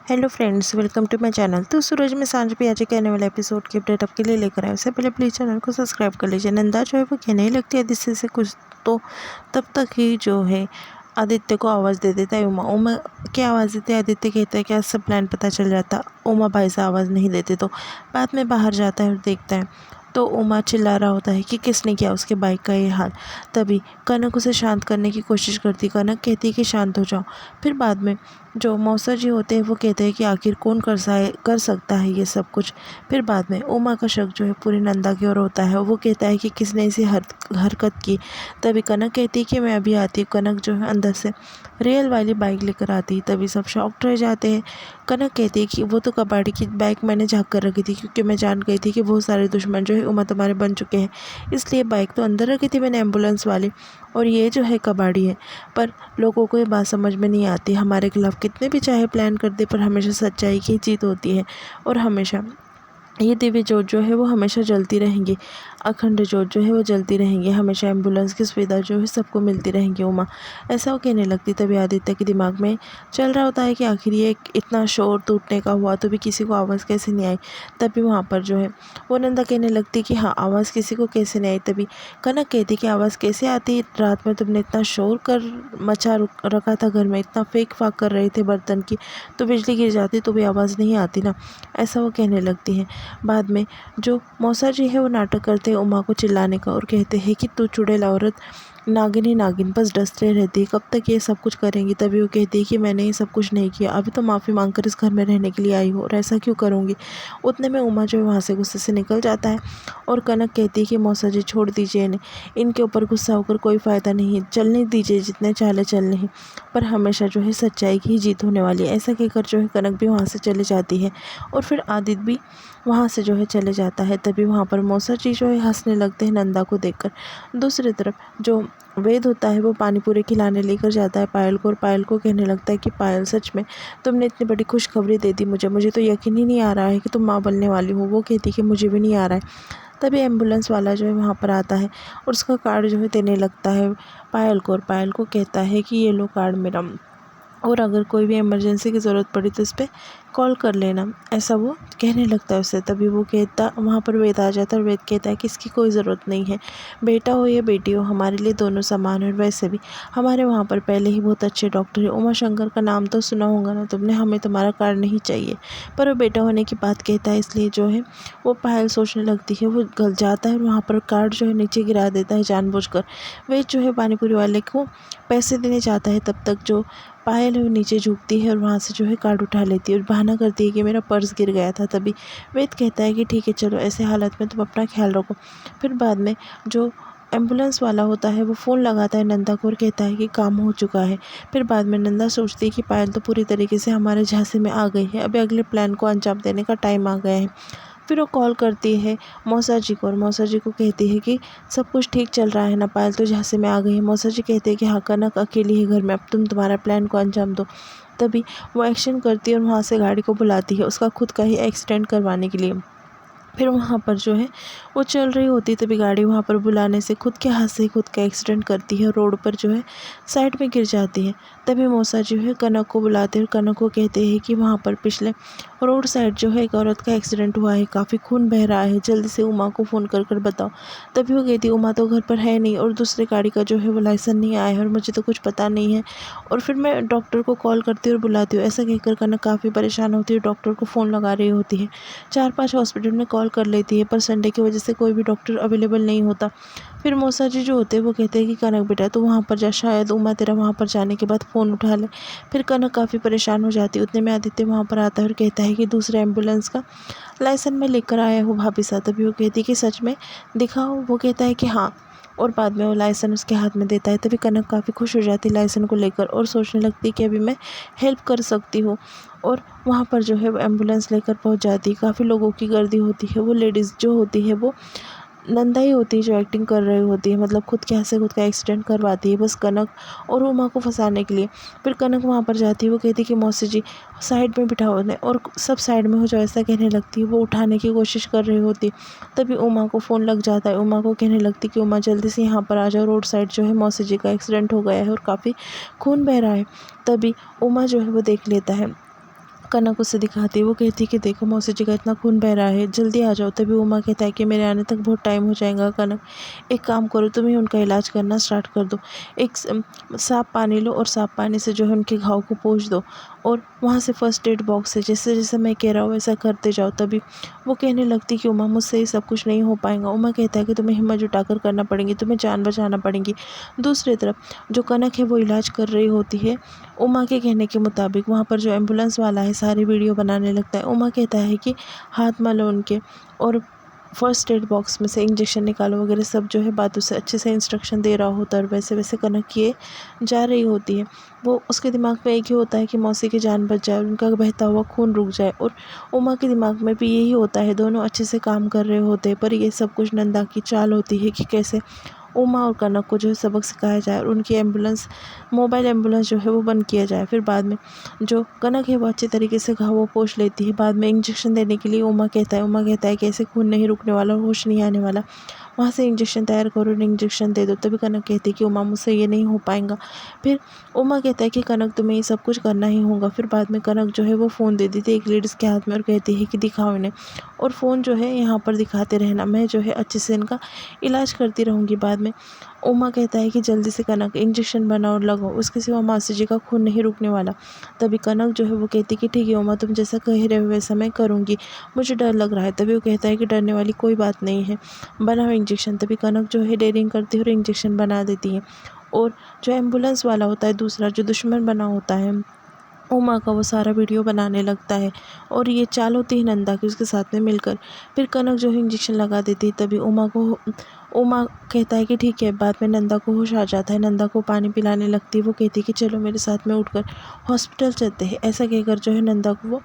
Hello friends, welcome to my channel. तो सूरज में सांझ पे आज के आने वाले एपिसोड की अपडेट आपके लिए लेकर आए। उससे पहले प्लीज़ चैनल को सब्सक्राइब कर लीजिए। नंदा जो है वो कहने लगती है आदित्य से कुछ, तो तब तक ही जो है आदित्य को आवाज़ दे देता है उमा क्या आवाज़ देती है। आदित्य कहता है कि आज सब प्लान पता चल जाता। उमा भाई से आवाज़ नहीं देते, तो बाद में बाहर जाता है और देखता है तो उमा चिल्ला रहा होता है कि किसने किया उसके बाइक का ये हाल। तभी कनक उसे शांत करने की कोशिश करती। कनक कहती है कि शांत हो जाओ। फिर बाद में जो मौसा जी होते हैं वो कहते हैं कि आखिर कौन कर सकता है ये सब कुछ। फिर बाद में उमा का शक जो है पूरी नंदा की ओर होता है। वो कहता है कि किसने ऐसी हरकत की। तभी कनक कहती है कि मैं अभी आती हूँ। कनक जो है अंदर से रियल वाली बाइक लेकर आती। तभी सब शॉक्ड रह जाते हैं। कनक कहती है कि वो तो कबाड़ी की बाइक मैंने झाँक कर रखी थी, क्योंकि मैं जान गई थी कि बहुत सारे दुश्मन जो है उमा तुम्हारे बन चुके हैं, इसलिए बाइक तो अंदर रखी थी मैंने एम्बुलेंस वाली, और ये जो है कबाड़ी है। पर लोगों को ये बात समझ में नहीं आती। हमारे खिलाफ कितने भी चाहे प्लान कर दे, पर हमेशा सच्चाई की जीत होती है। और हमेशा ये दिव्य ज्योत जो है वो हमेशा जलती रहेंगी। अखंड ज्योत जो है वो जलती रहेंगी। हमेशा एम्बुलेंस की सुविधा जो है सबको मिलती रहेंगी। उमा ऐसा वो कहने लगती। तभी आदित्य के दिमाग में चल रहा होता है कि आखिर ये इतना शोर टूटने का हुआ तो भी किसी को आवाज़ कैसे नहीं आई। तभी वहाँ पर जो है वो नंदा कहने लगती कि हाँ, आवाज़ किसी को कैसे नहीं आई। तभी कनक कहती कि आवाज़ कैसे आती, रात में तुमने इतना शोर कर रखा था घर में, इतना फेंक फाक कर रहे थे बर्तन की, तो बिजली गिर जाती तो भी आवाज़ नहीं आती ना। ऐसा वो कहने लगती है। बाद में जो मौसा जी है वो नाटक करते हैं उमा को चिल्लाने का और कहते हैं कि तू चुड़ैल औरत, नागिन ही नागिन, बस डसते रहती है, कब तक ये सब कुछ करेंगी। तभी वो कहती है कि मैंने ये सब कुछ नहीं किया, अभी तो माफ़ी मांगकर इस घर में रहने के लिए आई हूँ, और ऐसा क्यों करूँगी। उतने में उमा जो है वहाँ से गुस्से से निकल जाता है। और कनक कहती है कि मौसा जी छोड़ दीजिए इन्हें, इनके ऊपर गुस्सा होकर कोई फ़ायदा नहीं है, चलने दीजिए जितने चाले चलने हैं, पर हमेशा जो है सच्चाई की ही जीत होने वाली है। ऐसा कहकर जो है कनक भी वहाँ से चले जाती है और फिर आदित्य भी वहाँ से जो है चले जाता है। तभी वहाँ पर मौसा जी जो है हंसने लगते हैं नंदा को देखकर। दूसरी तरफ जो वेद होता है वो पानी पूरी खिलाने लेकर जाता है पायल को, और पायल को कहने लगता है कि पायल, सच में तुमने इतनी बड़ी खुशखबरी दे दी मुझे तो यकीन ही नहीं आ रहा है कि तुम माँ बनने वाली हो। वो कहती है कि मुझे भी नहीं आ रहा है। तभी एम्बुलेंस वाला जो है वहाँ पर आता है और उसका कार्ड जो है देने लगता है पायल को, और पायल को कहता है कि ये लो कार्ड मेरा, और अगर कोई भी इमरजेंसी की ज़रूरत पड़ी तो इस पर कॉल कर लेना। ऐसा वो कहने लगता है उससे। तभी वो कहता, वहाँ पर वेद आ जाता है और वेद कहता है कि इसकी कोई ज़रूरत नहीं है, बेटा हो या बेटी हो हमारे लिए दोनों समान है। और वैसे भी हमारे वहाँ पर पहले ही बहुत अच्छे डॉक्टर है। उमा शंकर का नाम तो सुना होगा ना तुमने, हमें तुम्हारा कार्ड नहीं चाहिए। पर वो बेटा होने की बात कहता है, इसलिए जो है वो पायल सोचने लगती है। वो गल जाता है और वहाँ पर कार्ड जो है नीचे गिरा देता है जानबूझकर। वेद जो है पानीपुरी वाले को पैसे देने जाता है, तब तक जो पायल है वो नीचे झुकती है और वहाँ से जो है कार्ड उठा लेती है और बहाना करती है कि मेरा पर्स गिर गया था। तभी वेद कहता है कि ठीक है चलो, ऐसे हालत में तुम अपना ख्याल रखो। फिर बाद में जो एम्बुलेंस वाला होता है वो फ़ोन लगाता है नंदा को और कहता है कि काम हो चुका है। फिर बाद में नंदा सोचती है कि पायल तो पूरी तरीके से हमारे झांसे में आ गई है, अभी अगले प्लान को अंजाम देने का टाइम आ गया है। फिर वो कॉल करती है मौसा जी को, और मौसा जी को कहती है कि सब कुछ ठीक चल रहा है ना, पायल तो झांसे में आ गई है। मौसा जी कहते हैं कि हाँ, कनक अकेली है घर में, अब तुम तुम्हारा प्लान को अंजाम दो। तभी वो एक्शन करती है और वहाँ से गाड़ी को बुलाती है उसका खुद का ही एक्सीडेंट करवाने के लिए। फिर वहाँ पर जो है वो चल रही होती है, तभी गाड़ी वहाँ पर बुलाने से खुद के हाथ से खुद का एक्सीडेंट करती है, रोड पर जो है साइड में गिर जाती है। तभी मौसा जो है कनक को बुलाते हैं और कनक को कहते हैं कि वहाँ पर पिछले रोड साइड जो है एक औरत का एक्सीडेंट हुआ है, काफ़ी खून बह रहा है, जल्दी से उमा को फ़ोन कर कर बताओ। तभी वो कहती है उमा तो घर पर है नहीं, और दूसरे गाड़ी का जो है वो लाइसेंस नहीं आया है, और मुझे तो कुछ पता नहीं है, और फिर मैं डॉक्टर को कॉल करती हूँ और बुलाती हूँ। ऐसा कहकर कनक काफ़ी परेशान होती है, डॉक्टर को फ़ोन लगा रही होती है। 4-5 हॉस्पिटल में कॉल कर लेती है, पर संडे की वजह से कोई भी डॉक्टर अवेलेबल नहीं होता। फिर मौसा जी जो होते हैं वो कहते हैं कि कनक बेटा तू वहाँ पर जा, शायद उमा तेरा वहाँ पर जाने के बाद फ़ोन उठा ले। फिर कनक काफ़ी परेशान हो जाती है। उतने में आदित्य वहाँ पर आता है और कहता है कि दूसरे एम्बुलेंस का लाइसेंस मैं लेकर आया हूँ भाभी साहब। तभी वो कहती है कि सच में दिखाओ। वो कहता है कि हाँ, और बाद में वो लाइसेंस उसके हाथ में देता है। तभी कनक काफ़ी खुश हो जाती है लाइसेंस को लेकर, और सोचने लगती है कि अभी मैं हेल्प कर सकती हूँ। और वहाँ पर जो है वो एम्बुलेंस लेकर पहुँच जाती है। काफ़ी लोगों की गर्दी होती है। वो लेडीज़ जो होती है वो नंदा ही होती है जो एक्टिंग कर रही होती है, मतलब खुद के हाथ से खुद का एक्सीडेंट करवाती है बस कनक और उमा को फंसाने के लिए। फिर कनक वहाँ पर जाती है, वो कहती है कि मौसी जी साइड में बिठाओ उन्हें, और सब साइड में हो जाओ, ऐसा कहने लगती है। वो उठाने की कोशिश कर रही होती। तभी उमा को फ़ोन लग जाता है। उमा को कहने लगती कि उमा जल्दी से यहाँ पर आ जाओ, रोड साइड जो है मौसी जी का एक्सीडेंट हो गया है और काफ़ी खून बह रहा है। तभी उमा जो है वो देख लेता है कनक उसे दिखाती है। वो कहती है कि देखो मौसी जी का इतना खून बह रहा है, जल्दी आ जाओ। तभी उमा कहता है कि मेरे आने तक बहुत टाइम हो जाएगा। कनक, एक काम करो, तुम ही उनका इलाज करना स्टार्ट कर दो। एक साफ पानी लो और साफ पानी से जो है उनके घाव को पोंछ दो और वहाँ से फर्स्ट एड बॉक्स है, जैसे जैसे मैं कह रहा हूँ वैसा करते जाओ। तभी वो कहने लगती कि उमा, मुझसे ये सब कुछ नहीं हो पाएगा। उमा कहता है कि तुम्हें हिम्मत जुटाकर करना पड़ेगी, तुम्हें जान बचाना पड़ेगी। दूसरी तरफ जो कनक है वो इलाज कर रही होती है। उमा के कहने के मुताबिक वहाँ पर जो एम्बुलेंस वाला है सारी वीडियो बनाने लगता है। उमा कहता है कि हाथ मलो उनके और फर्स्ट एड बॉक्स में से इंजेक्शन निकालो वगैरह सब जो है बातों से अच्छे से इंस्ट्रक्शन दे रहा होता है और वैसे वैसे कनक किए जा रही होती है। वो उसके दिमाग में एक ही होता है कि मौसी की जान बच जाए और उनका बहता हुआ खून रुक जाए, और उमा के दिमाग में भी यही होता है। दोनों अच्छे से काम कर रहे होते हैं, पर ये सब कुछ नंदा की चाल होती है कि कैसे उमा और कनक को जो है सबक सिखाया जाए और उनकी एम्बुलेंस, मोबाइल एम्बुलेंस जो है वो बंद किया जाए। फिर बाद में जो कनक है वो अच्छे तरीके से घाव वो पोंछ लेती है। बाद में इंजेक्शन देने के लिए उमा कहता है कि ऐसे खून नहीं रुकने वाला, होश नहीं आने वाला, वहाँ से इंजेक्शन तैयार करो और इंजेक्शन दे दो। तभी कनक कहती है कि उमा, मुझसे ये नहीं हो पाएगा। फिर उमा कहता है कि कनक, तुम्हें ये सब कुछ करना ही होगा। फिर बाद में कनक जो है वो फ़ोन दे देती है एक लेडीज़ के हाथ में और कहती है कि दिखाओ इन्हें, और फ़ोन जो है यहाँ पर दिखाते रहना, मैं जो है अच्छे से इनका इलाज करती रहूँगी। बाद में उमा कहता है कि जल्दी से कनक इंजेक्शन बनाओ और लगाओ, उसके सिवा मासी जी का खून नहीं रुकने वाला। तभी कनक जो है वो कहती है कि ठीक है उमा, तुम जैसा कह रहे हो वैसा मैं करूँगी, मुझे डर लग रहा है। तभी वो कहता है कि डरने वाली कोई बात नहीं है, बनाओ इंजेक्शन। तभी कनक जो है डेयरिंग करती है और इंजेक्शन बना देती है। और जो एम्बुलेंस वाला होता है दूसरा, जो दुश्मन बना होता है उमा का, वो सारा वीडियो बनाने लगता है और ये चाल होती है नंदा की उसके साथ में मिलकर। फिर कनक जो है इंजेक्शन लगा देती है। तभी उमा कहता है कि ठीक है। बाद में नंदा को होश आ जाता है, नंदा को पानी पिलाने लगती है। वो कहती है कि चलो मेरे साथ में उठकर हॉस्पिटल चलते हैं। ऐसा कहकर जो है नंदा को वो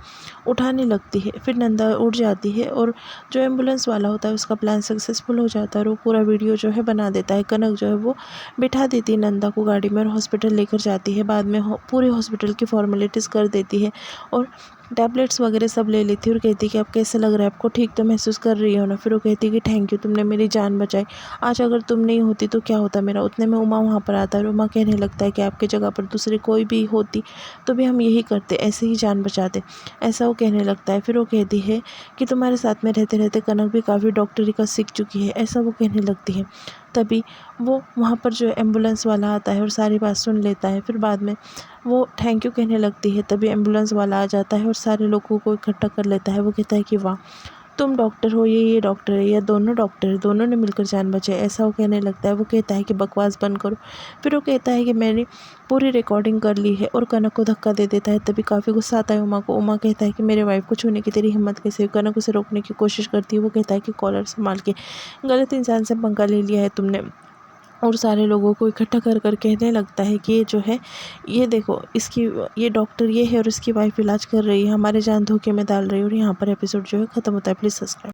उठाने लगती है। फिर नंदा उठ जाती है और जो एम्बुलेंस वाला होता है उसका प्लान सक्सेसफुल हो जाता है और वो पूरा वीडियो जो है बना देता है। कनक जो है वो बिठा देती है नंदा को गाड़ी में और हॉस्पिटल लेकर जाती है। बाद में पूरे हॉस्पिटल की फॉर्मेलिटीज़ कर देती है और टैबलेट्स वगैरह सब ले लेती है और कहती है कि अब कैसा लग रहा है आपको, ठीक तो महसूस कर रही हो ना। फिर वो कहती है कि थैंक यू, तुमने मेरी जान बचाई, आज अगर तुम नहीं होती तो क्या होता मेरा। उतने में उमा वहाँ पर आता है और उमा कहने लगता है कि आपकी जगह पर दूसरी कोई भी होती तो भी हम यही करते, ऐसे ही जान बचाते, ऐसा वो कहने लगता है। फिर वो कहती है कि तुम्हारे साथ में रहते रहते कनक भी काफ़ी डॉक्टरी का सीख चुकी है, ऐसा वो कहने लगती है। तभी वो वहाँ पर जो एम्बुलेंस वाला आता है और सारी बात सुन लेता है। फिर बाद में वो थैंक यू कहने लगती है। तभी एम्बुलेंस वाला आ जाता है और सारे लोगों को इकट्ठा कर लेता है। वो कहता है कि वाह, तुम डॉक्टर हो, ये डॉक्टर है, या दोनों डॉक्टर है, दोनों ने मिलकर जान बचाई, ऐसा वो कहने लगता है। वो कहता है कि बकवास बंद करो। फिर वो कहता है कि मैंने पूरी रिकॉर्डिंग कर ली है और कनक को धक्का दे देता है। तभी काफ़ी गुस्सा आता है उमा को। उमा कहता है कि मेरे वाइफ को छूने की तेरी हिम्मत कैसे हुई। कनक उसे रोकने की कोशिश करती है। वो कहता है कि कॉलर संभाल के, गलत इंसान से पंगा ले लिया है तुमने। और सारे लोगों को इकट्ठा कर कर कहने लगता है कि ये जो है, ये देखो इसकी, ये डॉक्टर ये है और इसकी वाइफ इलाज कर रही है, हमारे जान धोखे में डाल रही है। और यहाँ पर एपिसोड जो है ख़त्म होता है। Please subscribe.